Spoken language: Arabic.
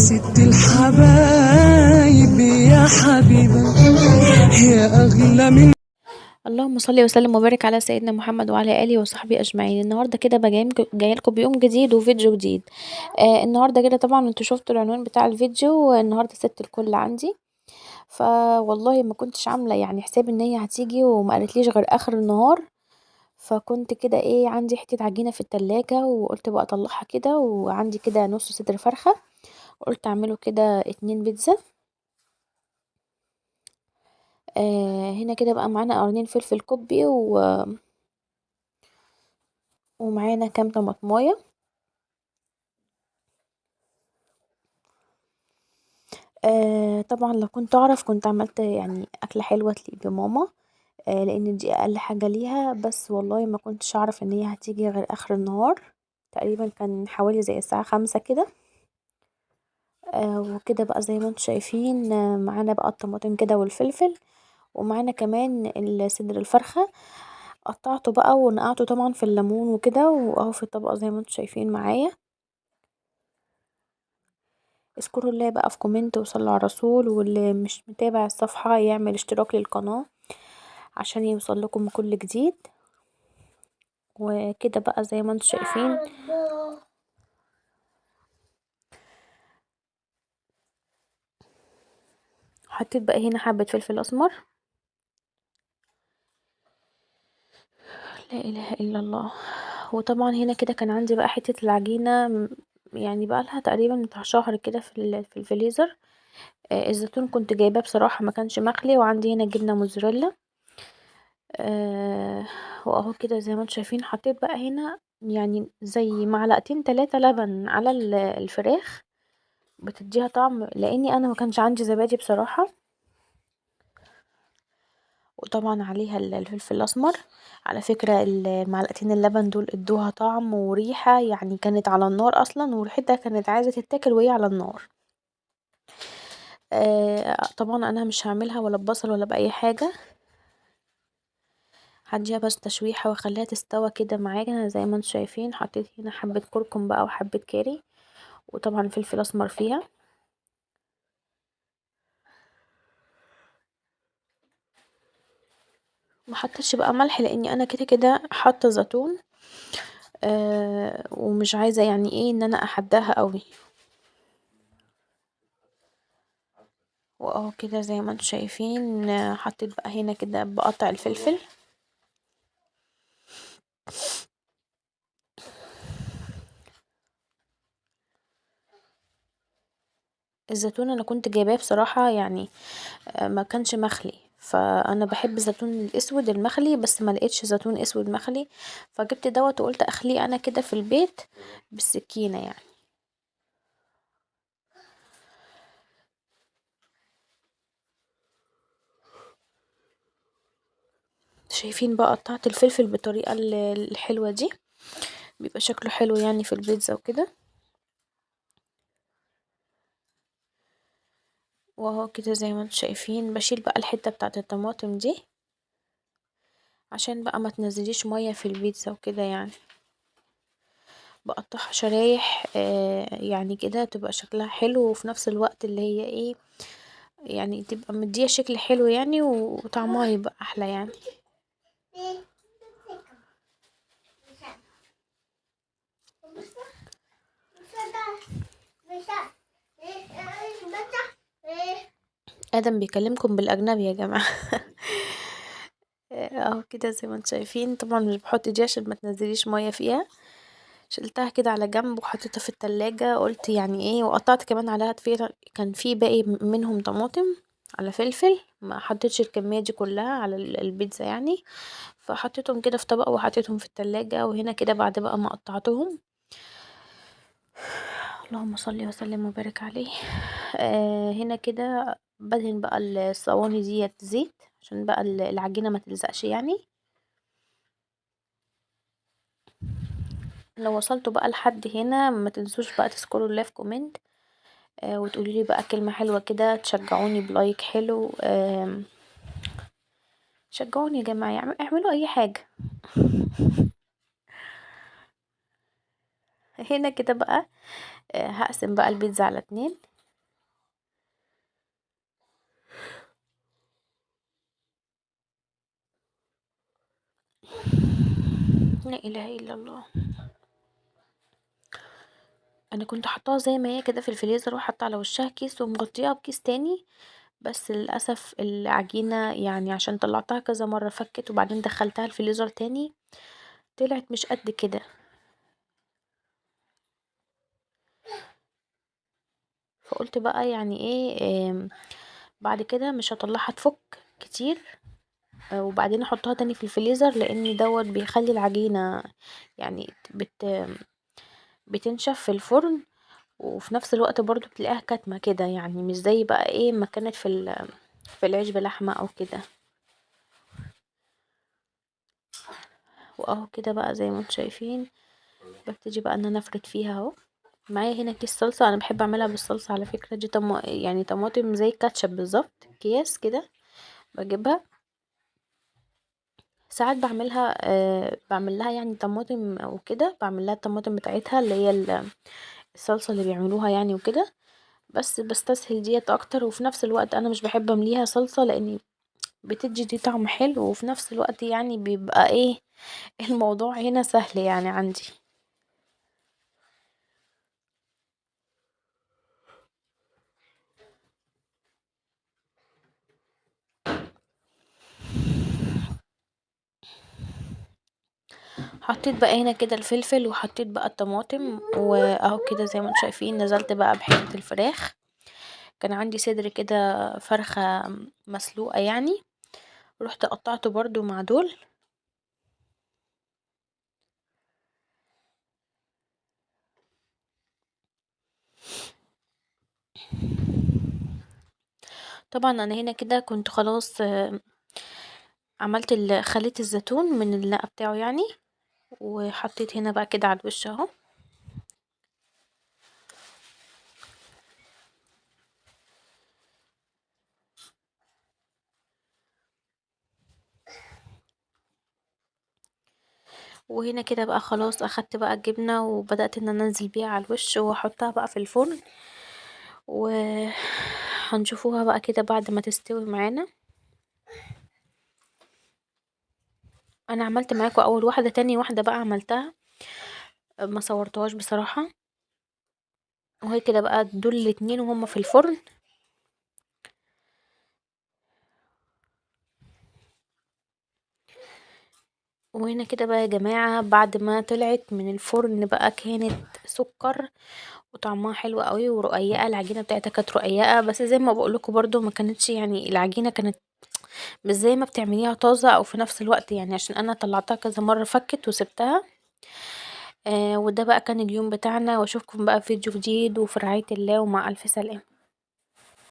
ست الحبايب يا حبيبة يا أغلى من اللهم صل وسلم وبارك على سيدنا محمد وعلى اله وصحبه اجمعين. النهارده كده جايه لكم بيوم جديد وفيديو جديد. النهارده كده طبعا انتوا شفتوا العنوان بتاع الفيديو. النهارده ست الكل عندي، فوالله ما كنتش عامله يعني حساب ان هي هتيجي وما قالتليش غير اخر النهار. فكنت كده ايه، عندي حته عجينه في التلاجة وقلت بقى اطلعها كده، وعندي كده نص صدر فرخه قلت اعمله كده 2 بيتزا. هنا كده بقى معانا قرنين فلفل كوبي ومعانا كام طماطمايه. طبعا لو كنت اعرف كنت عملت يعني اكله حلوه تليق بماما. لان دي اقل حاجه ليها، بس والله ما كنتش اعرف ان هي هتيجي غير اخر النهار. تقريبا كان حوالي زي الساعه 5 كده. وكده بقى زي ما انتم شايفين، معانا بقى الطماطم كده والفلفل، ومعانا كمان صدر الفرخه. قطعته بقى ونقعته طبعا في الليمون وكده، واهو في الطبق زي ما انتم شايفين معايا. اذكروا الله بقى في كومنت وصلوا على الرسول، واللي مش متابع الصفحة يعمل اشتراك للقناة عشان يوصل لكم كل جديد. وكده بقى زي ما انتم شايفين حطيت بقى هنا حبة فلفل اسمر. لا اله الا الله. وطبعا هنا كده كان عندي بقى حتة العجينة، يعني بقى لها تقريبا بتاع شهر كده في الفريزر. الزيتون كنت جايباه بصراحة ما كانش مخلي، وعندي هنا جبنة موزاريلا. واهو كده زي ما انتم شايفين حطيت بقى هنا يعني زي معلقتين 3 لبن على الفراخ، بتديها طعم، لاني انا ما كانش عندي زبادي بصراحة. وطبعا عليها الفلفل الاسمر. على فكرة المعلقتين اللبن دول ادوها طعم وريحة، يعني كانت على النار اصلا وريحتها كانت عايزة تتاكل وهي على النار. طبعا انا مش هعملها ولا ببصل ولا باي حاجة، هديها بس تشويحة واخليها تستوى كده معانا. زي ما انتم شايفين حطيت هنا حبة كركم بقى وحبة كاري، وطبعا فلفل اسمر فيها. ما حطيتش بقى ملح لاني انا كده كده حاطه زيتون. ومش عايزه يعني ايه ان انا احداها قوي. واهو كده زي ما انتم شايفين، حطيت بقى هنا كده بقطع الفلفل. الزيتون انا كنت جايباه بصراحه يعني ما كانش مخلي، فانا بحب الزيتون الاسود المخلي، بس ما لقيتش زيتون اسود مخلي، فجبت دوت وقلت اخليه انا كده في البيت بالسكينه يعني. شايفين بقى قطعت الفلفل بالطريقه الحلوه دي، بيبقى شكله حلو يعني في البيتزا وكده. واهو كده زي ما انتم شايفين بشيل بقى الحته بتاعه الطماطم دي عشان بقى ما تنزليش ميه في البيتزا وكده يعني. بقطعها شرايح يعني كده تبقى شكلها حلو، وفي نفس الوقت اللي هي ايه يعني تبقى مديه شكل حلو يعني، وطعمها يبقى احلى يعني. ادم بيكلمكم بالاجنبي يا جماعه. اهو كده زي ما انتم شايفين، طبعا مش بحط دي عشان ما تنزليش ميه فيها. شلتها كده على جنب وحطيتها في التلاجة، قلت يعني ايه، وقطعت كمان عليها كان في باقي منهم طماطم على فلفل، ما حطيتش الكمية دي كلها على البيتزا يعني، فحطيتهم كده في طبق وحطيتهم في التلاجة. وهنا كده بعد بقى ما قطعتهم، اللهم صل وسلم وبارك عليه، هنا كده بدهن بقى الصواني ديت زيت عشان بقى العجينة ما تلزقش يعني. لو وصلتوا بقى لحد هنا ما تنسوش بقى تذكروا الله في كومنت، وتقولي لي بقى كلمة حلوة كده تشجعوني بلايك حلو. شجعوني يا جماعة، اعملوا اي حاجة. هنا كده بقى هقسم بقى البيتزا على 2. لا اله الا الله. انا كنت حطاها زي ما هي كده في الفريزر وحاطه على وشها كيس ومغطياها بكيس تاني، بس للاسف العجينه يعني عشان طلعتها كذا مره فكت، وبعدين دخلتها الفريزر تاني طلعت مش قد كده. فقلت بقى يعني ايه بعد كده مش هطلعها تفك كتير، وبعدين احطها تاني في الفريزر، لان دوت بيخلي العجينة يعني بتنشف في الفرن، وفي نفس الوقت برضو بتلاقيها كاتمة كده، يعني مش زي بقى ايه ما كانت في العيش بلحمة او كده. واهو كده بقى زي ما انتم شايفين ببتدي بقى ان انا افرد فيها اهو. معايا هنا كيس صلصة، انا بحب اعملها بالصلصة على فكرة، دي يعني طماطم زي الكاتشب بالظبط، اكياس كده بجيبها. ساعات بعملها باعمل لها يعني طماطم وكده، باعمل لها الطماطم بتاعتها اللي هي الصلصة اللي بيعملوها يعني وكده، بس بستسهل ديت اكتر، وفي نفس الوقت انا مش بحب امليها صلصة لاني بتدي دي طعم حلو، وفي نفس الوقت يعني بيبقى ايه الموضوع هنا سهل يعني عندي. حطيت بقى هنا كده الفلفل، وحطيت بقى الطماطم، واهو كده زي ما انتم شايفين نزلت بقى بحتة الفراخ. كان عندي صدر كده فرخة مسلوقة يعني، رحت قطعته برضو مع دول. طبعا انا هنا كده كنت خلاص عملت خليت الزيتون من النقع بتاعه يعني، وحطيت هنا بقى كده على الوش اهو. وهنا كده بقى خلاص اخدت بقى الجبنة وبدأت ان انا انزل بيها على الوش واحطها بقى في الفرن، وهنشوفوها بقى كده بعد ما تستوي معانا. انا عملت معاكم اول واحدة، تاني واحدة بقى عملتها ما صورتهاش بصراحة، وهي كده بقى دول الاتنين وهما في الفرن. وهنا كده بقى يا جماعة بعد ما طلعت من الفرن بقى كانت سكر، وطعمها حلو قوي ورقيقة، العجينة بتاعتها كانت رقيقة، بس زي ما بقولكوا برضو ما كانتش يعني العجينة كانت مش زي ما بتعمليها طازة، او في نفس الوقت يعني عشان انا طلعتها كذا مرة فكت وسبتها. وده بقى كان اليوم بتاعنا، واشوفكم بقى في فيديو جديد، وفي رعاية الله، ومع الف سلامة.